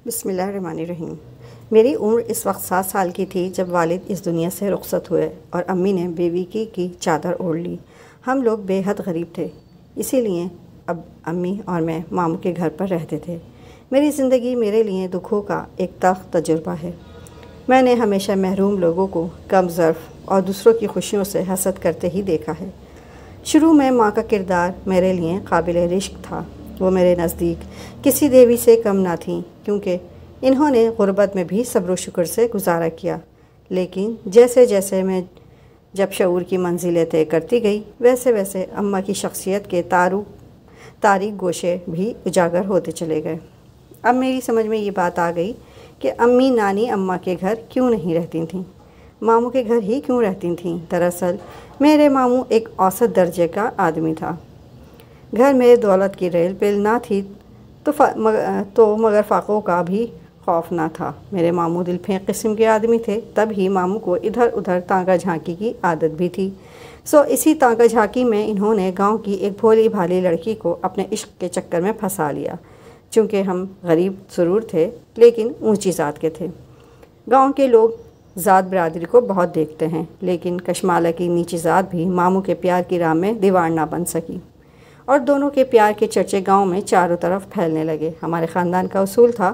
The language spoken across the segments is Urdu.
بسم اللہ الرحمن الرحیم۔ میری عمر اس وقت 7 سال کی تھی جب والد اس دنیا سے رخصت ہوئے اور امی نے بیوی کی چادر اوڑھ لی۔ ہم لوگ بے حد غریب تھے، اسی لیے اب امی اور میں ماموں کے گھر پر رہتے تھے۔ میری زندگی میرے لیے دکھوں کا ایک تلخ تجربہ ہے۔ میں نے ہمیشہ محروم لوگوں کو کم ظرف اور دوسروں کی خوشیوں سے حسد کرتے ہی دیکھا ہے۔ شروع میں ماں کا کردار میرے لیے قابل رشک تھا۔ وہ میرے نزدیک کسی دیوی سے کم نہ تھیں، کیونکہ انہوں نے غربت میں بھی صبر و شکر سے گزارا کیا۔ لیکن جیسے جیسے میں جب شعور کی منزلیں طے کرتی گئی، ویسے ویسے اماں کی شخصیت کے تاریک گوشے بھی اجاگر ہوتے چلے گئے۔ اب میری سمجھ میں یہ بات آ گئی کہ امی نانی اماں کے گھر کیوں نہیں رہتی تھیں، ماموں کے گھر ہی کیوں رہتی تھیں۔ دراصل میرے ماموں ایک اوسط درجے کا آدمی تھا۔ گھر میں دولت کی ریل پل نہ تھی تو مگر فاقوں کا بھی خوف نہ تھا۔ میرے ماموں دل پھینک قسم کے آدمی تھے، تب ہی ماموں کو ادھر ادھر تانگا جھانکی کی عادت بھی تھی۔ اسی تانگا جھانکی میں انہوں نے گاؤں کی ایک بھولی بھالی لڑکی کو اپنے عشق کے چکر میں پھنسا لیا۔ چونکہ ہم غریب ضرور تھے لیکن اونچی ذات کے تھے۔ گاؤں کے لوگ ذات برادری کو بہت دیکھتے ہیں، لیکن کشمالہ کی نیچی ذات بھی ماموں کے پیار کی راہ میں دیوار نہ بن سکی، اور دونوں کے پیار کے چرچے گاؤں میں چاروں طرف پھیلنے لگے۔ ہمارے خاندان کا اصول تھا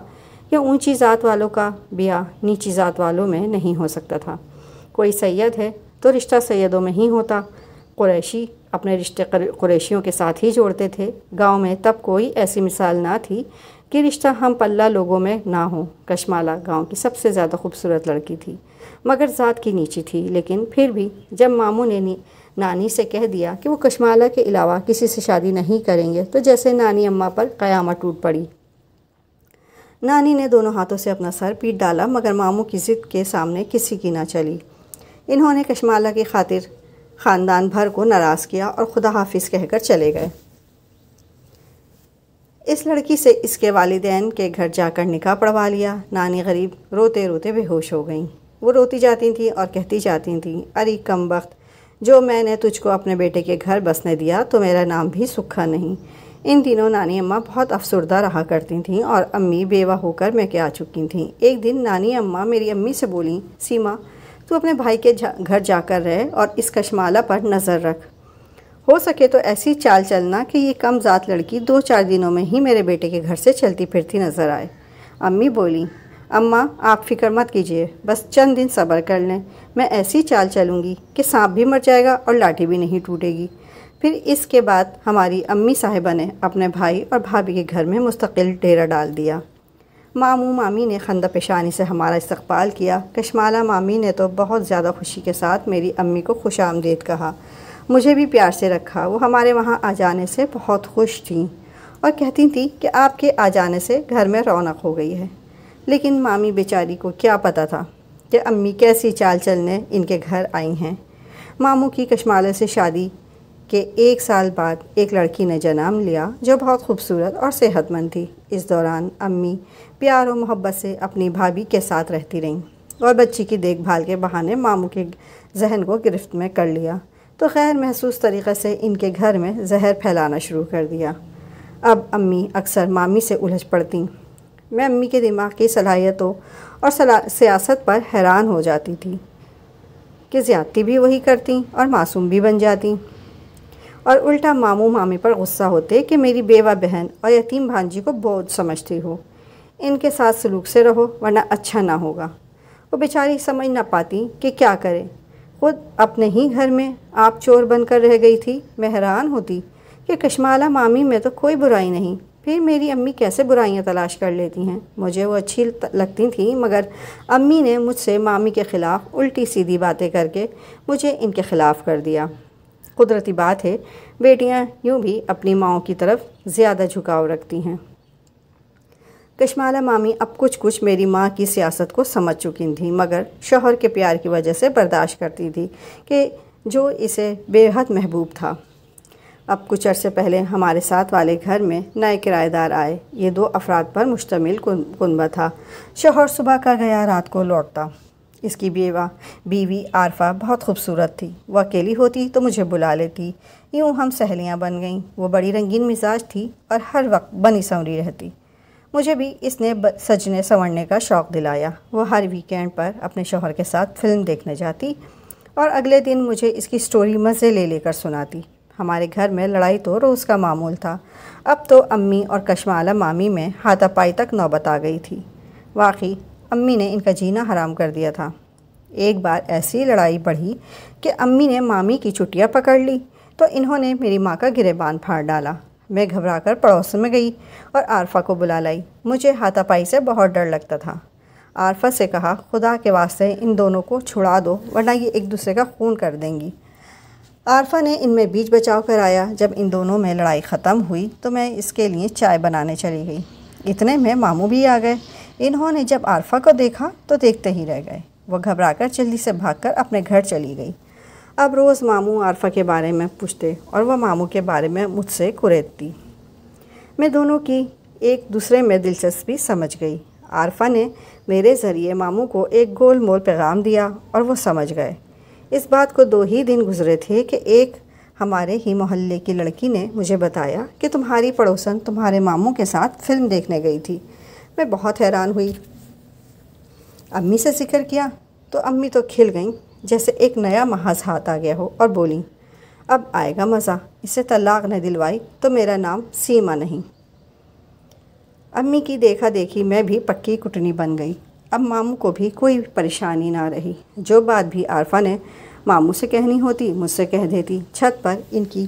کہ اونچی ذات والوں کا بیاہ نیچی ذات والوں میں نہیں ہو سکتا تھا۔ کوئی سید ہے تو رشتہ سیدوں میں ہی ہوتا۔ قریشی اپنے رشتے قریشیوں کے ساتھ ہی جوڑتے تھے۔ گاؤں میں تب کوئی ایسی مثال نہ تھی کہ رشتہ ہم پلہ لوگوں میں نہ ہو۔ کشمالہ گاؤں کی سب سے زیادہ خوبصورت لڑکی تھی، مگر ذات کی نیچی تھی۔ لیکن پھر بھی جب ماموں نے نانی سے کہہ دیا کہ وہ کشمالہ کے علاوہ کسی سے شادی نہیں کریں گے، تو جیسے نانی اماں پر قیامت ٹوٹ پڑی۔ نانی نے دونوں ہاتھوں سے اپنا سر پیٹ ڈالا، مگر ماموں کی ضد کے سامنے کسی کی نہ چلی۔ انہوں نے کشمالہ کی خاطر خاندان بھر کو ناراض کیا اور خدا حافظ کہہ کر چلے گئے۔ اس لڑکی سے اس کے والدین کے گھر جا کر نکاح پڑھوا لیا۔ نانی غریب روتے روتے بے ہوش ہو گئیں۔ وہ روتی جاتی تھیں اور کہتی جاتی تھیں، ارے کم بخت، جو میں نے تجھ کو اپنے بیٹے کے گھر بسنے دیا تو میرا نام بھی سکھا نہیں۔ ان دنوں نانی اماں بہت افسردہ رہا کرتی تھیں اور امی بیوہ ہو کر میں کے آ چکی تھیں۔ ایک دن نانی اماں میری امی سے بولیں، سیما، تو اپنے بھائی کے گھر جا کر رہے اور اس کشمالہ پر نظر رکھ۔ ہو سکے تو ایسی چال چلنا کہ یہ کم ذات لڑکی 2-4 دنوں میں ہی میرے بیٹے کے گھر سے چلتی پھرتی نظر آئے۔ امی بولیں، اماں آپ فکر مت کیجیے، بس چند دن صبر کر لیں، میں ایسی چال چلوں گی کہ سانپ بھی مر جائے گا اور لاٹھی بھی نہیں ٹوٹے گی۔ پھر اس کے بعد ہماری امی صاحبہ نے اپنے بھائی اور بھابھی کے گھر میں مستقل ڈیرہ ڈال دیا۔ ماموں مامی نے خندہ پیشانی سے ہمارا استقبال کیا۔ کشمالہ مامی نے تو بہت زیادہ خوشی کے ساتھ میری امی کو خوش آمدید کہا، مجھے بھی پیار سے رکھا۔ وہ ہمارے وہاں آ جانے سے بہت خوش تھیں اور کہتی تھیں کہ آپ کے آ جانے سے گھر میں رونق ہو گئی ہے۔ لیکن مامی بیچاری کو کیا پتہ تھا کہ امی کیسی چال چلنے ان کے گھر آئی ہیں۔ ماموں کی کشمالہ سے شادی کے 1 سال بعد ایک لڑکی نے جنم لیا جو بہت خوبصورت اور صحت مند تھی۔ اس دوران امی پیار و محبت سے اپنی بھابھی کے ساتھ رہتی رہیں اور بچی کی دیکھ بھال کے بہانے ماموں کے ذہن کو گرفت میں کر لیا، تو غیر محسوس طریقے سے ان کے گھر میں زہر پھیلانا شروع کر دیا۔ اب امی اکثر مامی سے الجھ پڑتیں۔ میں امی کے دماغ کی صلاحیتوں اور سیاست پر حیران ہو جاتی تھی کہ زیادتی بھی وہی کرتی اور معصوم بھی بن جاتی، اور الٹا ماموں مامی پر غصہ ہوتے کہ میری بیوہ بہن اور یتیم بھانجی کو بوجھ سمجھتی ہو، ان کے ساتھ سلوک سے رہو ورنہ اچھا نہ ہوگا۔ وہ بیچاری سمجھ نہ پاتی کہ کیا کرے، خود اپنے ہی گھر میں آپ چور بن کر رہ گئی تھی۔ میں حیران ہوتی کہ کشمالہ مامی میں تو کوئی برائی نہیں، پھر میری امی کیسے برائیاں تلاش کر لیتی ہیں۔ مجھے وہ اچھی لگتی تھیں، مگر امی نے مجھ سے مامی کے خلاف الٹی سیدھی باتیں کر کے مجھے ان کے خلاف کر دیا۔ قدرتی بات ہے، بیٹیاں یوں بھی اپنی ماؤں کی طرف زیادہ جھکاؤ رکھتی ہیں۔ کشمالہ مامی اب کچھ میری ماں کی سیاست کو سمجھ چکی تھیں، مگر شوہر کے پیار کی وجہ سے برداشت کرتی تھی کہ جو اسے بے حد محبوب تھا۔ اب کچھ عرصے پہلے ہمارے ساتھ والے گھر میں نئے کرایہ دار آئے۔ یہ 2 افراد پر مشتمل کنبہ تھا۔ شوہر صبح کا گیا رات کو لوٹتا۔ اس کی بیوی عارفہ بہت خوبصورت تھی۔ وہ اکیلی ہوتی تو مجھے بلا لیتی، یوں ہم سہیلیاں بن گئیں۔ وہ بڑی رنگین مزاج تھی اور ہر وقت بنی سنوری رہتی۔ مجھے بھی اس نے سجنے سنورنے کا شوق دلایا۔ وہ ہر ویکینڈ پر اپنے شوہر کے ساتھ فلم دیکھنے جاتی اور اگلے دن مجھے اس کی سٹوری مزے لے لے کر سناتی۔ ہمارے گھر میں لڑائی تو روز کا معمول تھا۔ اب تو امی اور کشمالہ مامی میں ہاتھا پائی تک نوبت آ گئی تھی۔ واقعی امی نے ان کا جینا حرام کر دیا تھا۔ ایک بار ایسی لڑائی بڑھی کہ امی نے مامی کی چٹیاں پکڑ لی تو انہوں نے میری ماں کا گریبان پھاڑ ڈالا۔ میں گھبرا کر پڑوس میں گئی اور عارفہ کو بلا لائی۔ مجھے ہاتھا پائی سے بہت ڈر لگتا تھا۔ عارفہ سے کہا، خدا کے واسطے ان دونوں کو چھڑا دو ورنہ یہ ایک دوسرے کا خون کر دیں گی۔ عارفہ نے ان میں بیچ بچاؤ کرایا۔ جب ان دونوں میں لڑائی ختم ہوئی تو میں اس کے لیے چائے بنانے چلی گئی۔ اتنے میں ماموں بھی آ گئے۔ انہوں نے جب عارفہ کو دیکھا تو دیکھتے ہی رہ گئے۔ وہ گھبرا کر جلدی سے بھاگ کر اپنے گھر چلی گئی۔ اب روز ماموں عارفہ کے بارے میں پوچھتے اور وہ ماموں کے بارے میں مجھ سے کریدتی۔ میں دونوں کی ایک دوسرے میں دلچسپی سمجھ گئی۔ عارفہ نے میرے ذریعے ماموں کو ایک گول مول پیغام دیا اور وہ سمجھ گئے۔ اس بات کو 2 ہی دن گزرے تھے کہ ایک ہمارے ہی محلے کی لڑکی نے مجھے بتایا کہ تمہاری پڑوسن تمہارے ماموں کے ساتھ فلم دیکھنے گئی تھی۔ میں بہت حیران ہوئی۔ امی سے ذکر کیا تو امی تو کھل گئیں جیسے ایک نیا محاذ ہاتھ آ گیا ہو اور بولیں، اب آئے گا مزہ۔ اسے طلاق نہ دلوائی تو میرا نام سیما نہیں۔ امی کی دیکھا دیکھی میں بھی پکی کٹنی بن گئی۔ اب ماموں کو بھی کوئی پریشانی نہ رہی۔ جو بات بھی عارفہ نے ماموں سے کہنی ہوتی مجھ سے کہہ دیتی۔ چھت پر ان کی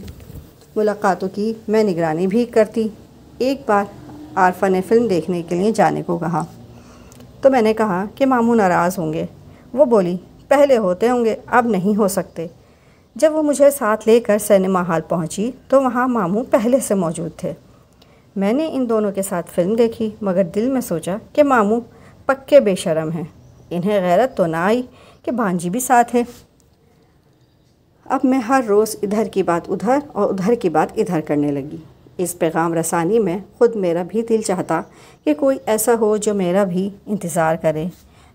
ملاقاتوں کی میں نگرانی بھی کرتی۔ ایک بار عارفہ نے فلم دیکھنے کے لیے جانے کو کہا تو میں نے کہا کہ ماموں ناراض ہوں گے۔ وہ بولی، پہلے ہوتے ہوں گے، اب نہیں ہو سکتے۔ جب وہ مجھے ساتھ لے کر سینما ہال پہنچی تو وہاں ماموں پہلے سے موجود تھے۔ میں نے ان دونوں کے ساتھ فلم دیکھی مگر دل میں سوچا کہ ماموں پکے بے شرم ہیں، انہیں غیرت تو نہ آئی کہ بھانجی بھی ساتھ ہے۔ اب میں ہر روز ادھر کی بات ادھر اور ادھر کی بات ادھر کرنے لگی۔ اس پیغام رسانی میں خود میرا بھی دل چاہتا کہ کوئی ایسا ہو جو میرا بھی انتظار کرے،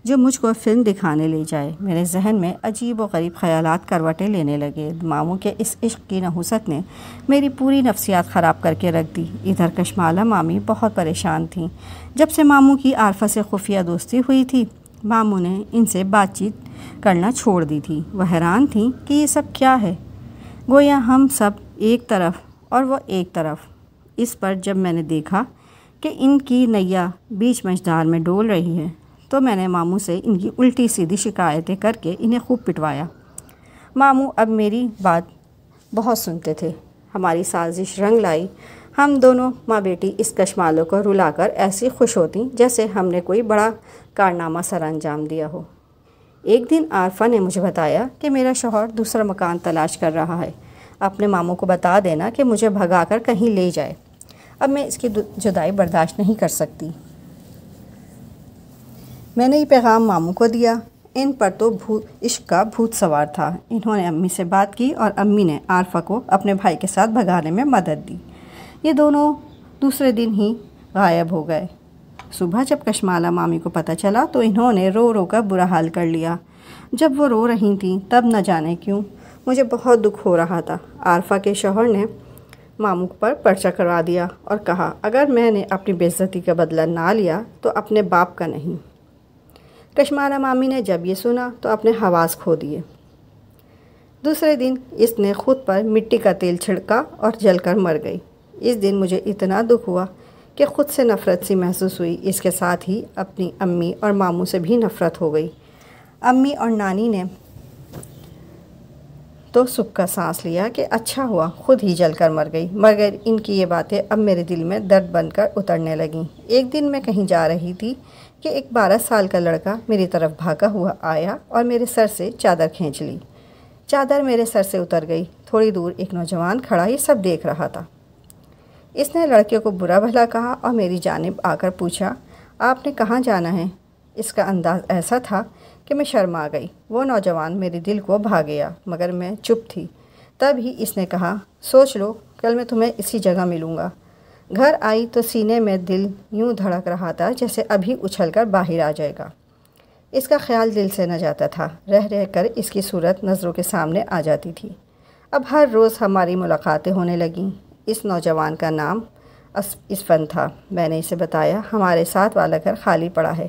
جو مجھ کو فلم دکھانے لے جائے۔ میرے ذہن میں عجیب و غریب خیالات کروٹیں لینے لگے۔ ماموں کے اس عشق کی نحوست نے میری پوری نفسیات خراب کر کے رکھ دی۔ ادھر کشمالہ مامی بہت پریشان تھیں۔ جب سے ماموں کی عارفہ سے خفیہ دوستی ہوئی تھی، ماموں نے ان سے بات چیت کرنا چھوڑ دی تھی۔ وہ حیران تھیں کہ یہ سب کیا ہے، گویا ہم سب ایک طرف اور وہ ایک طرف۔ اس پر جب میں نے دیکھا کہ ان کی نیا بیچ مجدار میں ڈول رہی ہے تو میں نے ماموں سے ان کی الٹی سیدھی شکایتیں کر کے انہیں خوب پٹوایا۔ ماموں اب میری بات بہت سنتے تھے۔ ہماری سازش رنگ لائی۔ ہم دونوں ماں بیٹی اس کشمالوں کو رلا کر ایسی خوش ہوتی جیسے ہم نے کوئی بڑا کارنامہ سر انجام دیا ہو۔ ایک دن عارفہ نے مجھے بتایا کہ میرا شوہر دوسرا مکان تلاش کر رہا ہے، اپنے ماموں کو بتا دینا کہ مجھے بھگا کر کہیں لے جائے، اب میں اس کی جدائی برداشت نہیں کر سکتی۔ میں نے یہ پیغام ماموں کو دیا۔ ان پر تو عشق کا بھوت سوار تھا۔ انہوں نے امی سے بات کی اور امی نے عارفہ کو اپنے بھائی کے ساتھ بھگانے میں مدد دی۔ یہ دونوں دوسرے دن ہی غائب ہو گئے۔ صبح جب کشمالہ مامی کو پتہ چلا تو انہوں نے رو رو کر برا حال کر لیا۔ جب وہ رو رہی تھیں تب نہ جانے کیوں مجھے بہت دکھ ہو رہا تھا۔ عارفہ کے شوہر نے ماموں پر پرچہ کروا دیا اور کہا، اگر میں نے اپنی بے عزتی کا بدلہ نہ لیا تو اپنے باپ کا نہیں۔ کشمالہ مامی نے جب یہ سنا تو اپنے حواس کھو دیے۔ دوسرے دن اس نے خود پر مٹی کا تیل چھڑکا اور جل کر مر گئی۔ اس دن مجھے اتنا دکھ ہوا کہ خود سے نفرت سی محسوس ہوئی۔ اس کے ساتھ ہی اپنی امی اور ماموں سے بھی نفرت ہو گئی۔ امی اور نانی نے تو سکھ کا سانس لیا کہ اچھا ہوا خود ہی جل کر مر گئی، مگر ان کی یہ باتیں اب میرے دل میں درد بن کر اترنے لگیں۔ ایک دن میں کہیں جا رہی تھی کہ ایک 12 سال کا لڑکا میری طرف بھاگا ہوا آیا اور میرے سر سے چادر کھینچ لی۔ چادر میرے سر سے اتر گئی۔ تھوڑی دور ایک نوجوان کھڑا یہ سب دیکھ رہا تھا۔ اس نے لڑکے کو برا بھلا کہا اور میری جانب آ کر پوچھا، آپ نے کہاں جانا ہے؟ اس کا انداز ایسا تھا کہ میں شرما گئی۔ وہ نوجوان میرے دل کو بھا گیا مگر میں چپ تھی۔ تب ہی اس نے کہا، سوچ لو کل میں تمہیں اسی جگہ ملوں گا۔ گھر آئی تو سینے میں دل یوں دھڑک رہا تھا جیسے ابھی اچھل کر باہر آ جائے گا۔ اس کا خیال دل سے نہ جاتا تھا، رہ رہ کر اس کی صورت نظروں کے سامنے آ جاتی تھی۔ اب ہر روز ہماری ملاقاتیں ہونے لگیں۔ اس نوجوان کا نام اسفن تھا۔ میں نے اسے بتایا ہمارے ساتھ والا گھر خالی پڑا ہے،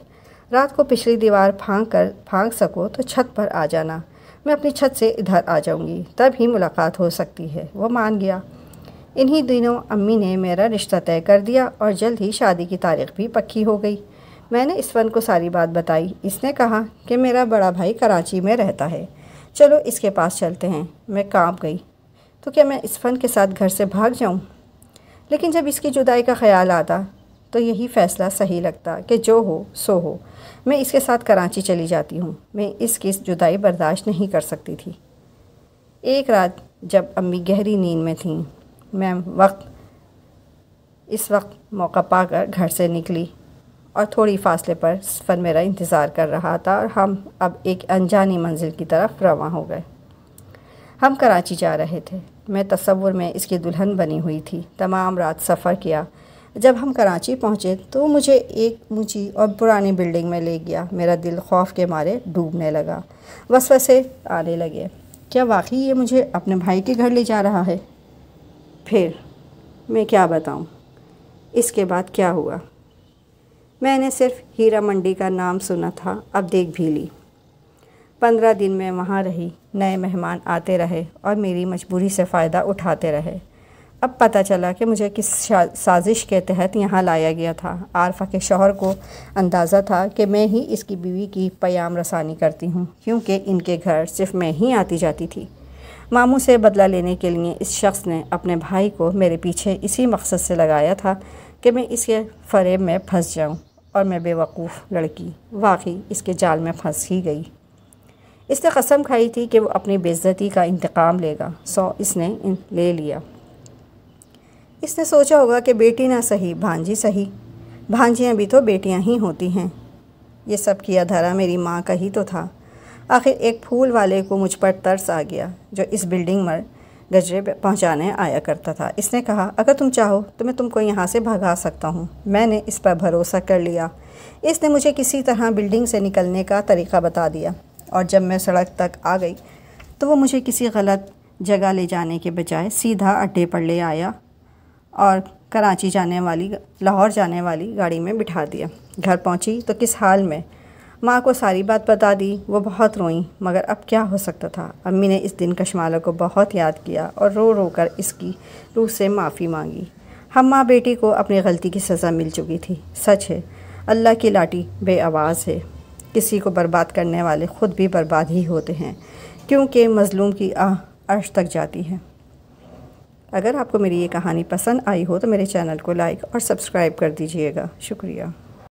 رات کو پچھلی دیوار پھانک سکو تو چھت پر آ جانا، میں اپنی چھت سے ادھر آ جاؤں گی، تب ہی ملاقات ہو سکتی ہے۔ وہ مان گیا۔ انہی دنوں امی نے میرا رشتہ طے کر دیا اور جلد ہی شادی کی تاریخ بھی پکی ہو گئی۔ میں نے اسفن کو ساری بات بتائی۔ اس نے کہا کہ میرا بڑا بھائی کراچی میں رہتا ہے، چلو اس کے پاس چلتے ہیں۔ میں کانپ گئی، تو کیا میں اسفن کے ساتھ گھر سے بھاگ جاؤں؟ لیکن جب اس کی جدائی کا خیال آتا تو یہی فیصلہ صحیح لگتا کہ جو ہو سو ہو، میں اس کے ساتھ کراچی چلی جاتی ہوں۔ میں اس کی جدائی برداشت نہیں کر سکتی تھی۔ ایک رات جب امی گہری نیند میں تھیں، میں اس وقت موقع پا کر گھر سے نکلی اور تھوڑی فاصلے پر اسفن میرا انتظار کر رہا تھا اور ہم اب ایک انجانی منزل کی طرف رواں ہو گئے۔ ہم کراچی جا رہے تھے۔ میں تصور میں اس کی دلہن بنی ہوئی تھی۔ تمام رات سفر کیا۔ جب ہم کراچی پہنچے تو مجھے ایک اونچی اور پرانی بلڈنگ میں لے گیا۔ میرا دل خوف کے مارے ڈوبنے لگا۔ وسوسے آنے لگے، کیا واقعی یہ مجھے اپنے بھائی کے گھر لے جا رہا ہے؟ پھر میں کیا بتاؤں اس کے بعد کیا ہوا؟ میں نے صرف ہیرا منڈی کا نام سنا تھا، اب دیکھ بھی لی۔ 15 دن میں وہاں رہی، نئے مہمان آتے رہے اور میری مجبوری سے فائدہ اٹھاتے رہے۔ اب پتہ چلا کہ مجھے کس سازش کے تحت یہاں لایا گیا تھا۔ عارفہ کے شوہر کو اندازہ تھا کہ میں ہی اس کی بیوی کی پیام رسانی کرتی ہوں، کیونکہ ان کے گھر صرف میں ہی آتی جاتی تھی۔ ماموں سے بدلہ لینے کے لیے اس شخص نے اپنے بھائی کو میرے پیچھے اسی مقصد سے لگایا تھا کہ میں اس کے فریب میں پھنس جاؤں، اور میں بے وقوف لڑکی واقعی اس کے جال میں پھنس ہی گئی۔ اس نے قسم کھائی تھی کہ وہ اپنی بے عزتی کا انتقام لے گا، سو اس نے لے لیا۔ اس نے سوچا ہوگا کہ بیٹی نہ سہی بھانجی سہی، بھانجیاں بھی تو بیٹیاں ہی ہوتی ہیں۔ یہ سب کیا دھرا میری ماں کا ہی تو تھا۔ آخر ایک پھول والے کو مجھ پر ترس آ گیا جو اس بلڈنگ میں گجرے پہنچانے آیا کرتا تھا۔ اس نے کہا اگر تم چاہو تو میں تم کو یہاں سے بھگا سکتا ہوں۔ میں نے اس پر بھروسہ کر لیا۔ اس نے مجھے کسی طرح بلڈنگ سے نکلنے کا طریقہ بتا دیا، اور جب میں سڑک تک آ گئی تو وہ مجھے کسی غلط جگہ لے جانے کے بجائے سیدھا اڈے پر لے آیا اور لاہور جانے والی گاڑی میں بٹھا دیا۔ گھر پہنچی تو کس حال میں ماں کو ساری بات بتا دی۔ وہ بہت روئیں، مگر اب کیا ہو سکتا تھا؟ امی نے اس دن کشمالہ کو بہت یاد کیا اور رو رو کر اس کی روح سے معافی مانگی۔ ہم ماں بیٹی کو اپنی غلطی کی سزا مل چکی تھی۔ سچ ہے، اللہ کی لاٹھی بے آواز ہے۔ کسی کو برباد کرنے والے خود بھی برباد ہی ہوتے ہیں، کیونکہ مظلوم کی آہ عرش تک جاتی ہے۔ اگر آپ کو میری یہ کہانی پسند آئی ہو تو میرے چینل کو لائک اور سبسکرائب کر دیجیے گا۔ شکریہ۔